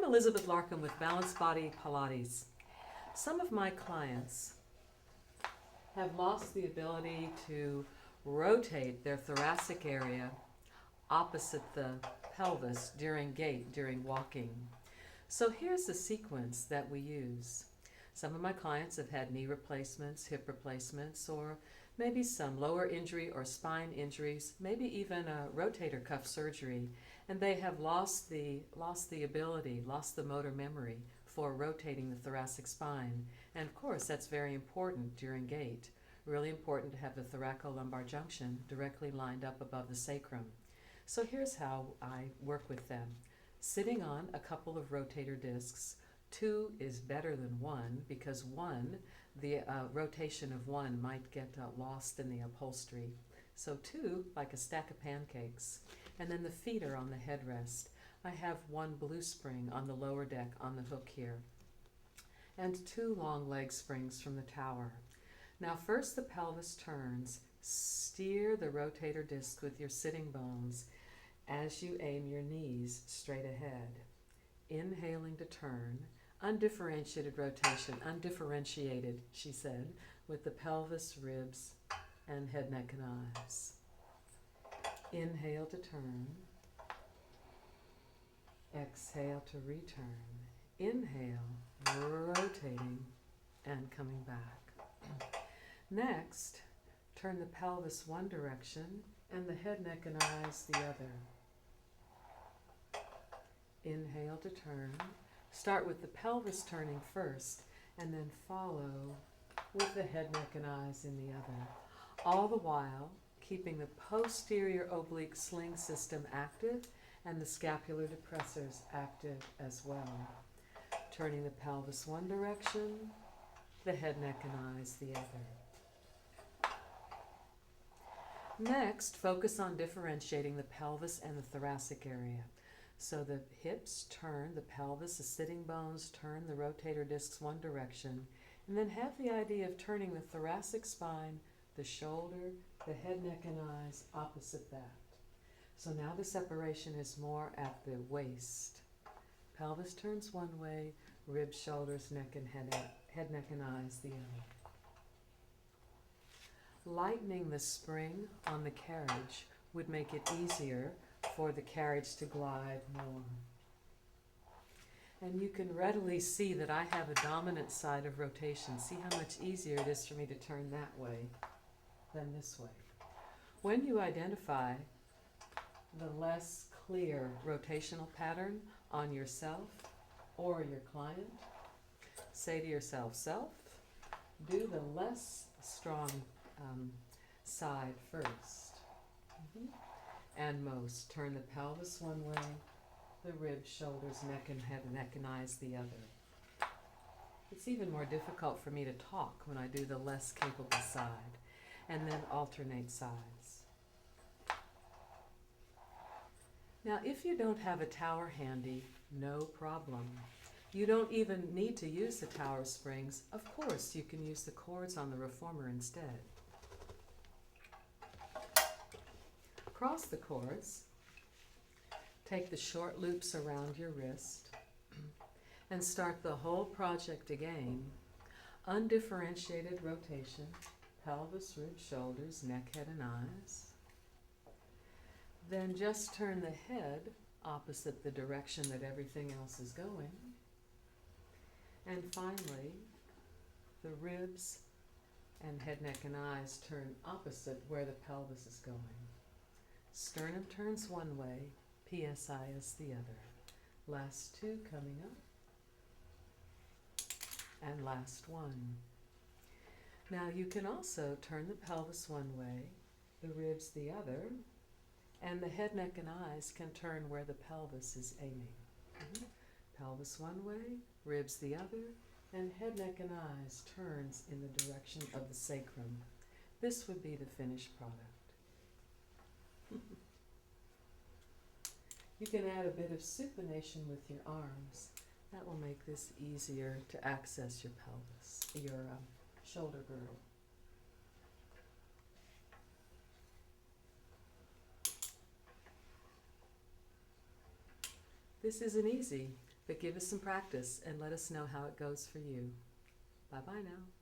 Elizabeth Larkham with Balanced Body Pilates. Some of my clients have lost the ability to rotate their thoracic area opposite the pelvis during gait, during walking. So here's the sequence that we use. Some of my clients have had knee replacements, hip replacements, or maybe some lower injury or spine injuries, maybe even a rotator cuff surgery, and they have lost the ability, lost the motor memory for rotating the thoracic spine. And of course, that's very important during gait. Really important to have the thoracolumbar junction directly lined up above the sacrum. So here's how I work with them. Sitting on a couple of rotator discs. 2 is better than 1 because 1, the rotation of 1 might get lost in the upholstery. So 2, like a stack of pancakes. And then the feet are on the headrest. I have 1 blue spring on the lower deck on the hook here. And 2 long leg springs from the tower. Now first the pelvis turns. Steer the rotator disc with your sitting bones as you aim your knees straight ahead. Inhaling to turn. Undifferentiated rotation, undifferentiated, she said, with the pelvis, ribs, and head, neck, and eyes. Inhale to turn. Exhale to return. Inhale, rotating and coming back. Next, turn the pelvis one direction and the head, neck, and eyes the other. Inhale to turn. Start with the pelvis turning first and then follow with the head, neck, and eyes in the other. All the while keeping the posterior oblique sling system active and the scapular depressors active as well. Turning the pelvis one direction, the head, neck, and eyes the other. Next, focus on differentiating the pelvis and the thoracic area. So the hips turn, the pelvis, the sitting bones turn, the rotator discs one direction, and then have the idea of turning the thoracic spine, the shoulder, the head, neck, and eyes opposite that. So now the separation is more at the waist. Pelvis turns one way, ribs, shoulders, neck, and head, neck, and eyes the other. Lightening the spring on the carriage would make it easier for the carriage to glide more. And you can readily see that I have a dominant side of rotation. See how much easier it is for me to turn that way than this way. When you identify the less clear rotational pattern on yourself or your client, say to yourself, self, do the less strong side first. And most. Turn the pelvis one way, the ribs, shoulders, neck, and head, neck, and eyes the other. It's even more difficult for me to talk when I do the less capable side, and then alternate sides. Now, if you don't have a tower handy, no problem. You don't even need to use the tower springs. Of course, you can use the cords on the reformer instead. Cross the cords, take the short loops around your wrist, and start the whole project again. Undifferentiated rotation, pelvis, ribs, shoulders, neck, head, and eyes. Then just turn the head opposite the direction that everything else is going. And finally, the ribs and head, neck, and eyes turn opposite where the pelvis is going. Sternum turns one way, PSI is the other. Last 2 coming up. And last 1. Now you can also turn the pelvis one way, the ribs the other, and the head, neck, and eyes can turn where the pelvis is aiming. Pelvis one way, ribs the other, and head, neck, and eyes turns in the direction of the sacrum. This would be the finished product. You can add a bit of supination with your arms. That will make this easier to access your pelvis, your shoulder girdle. This isn't easy. But give us some practice and let us know how it goes for you. Bye-bye now.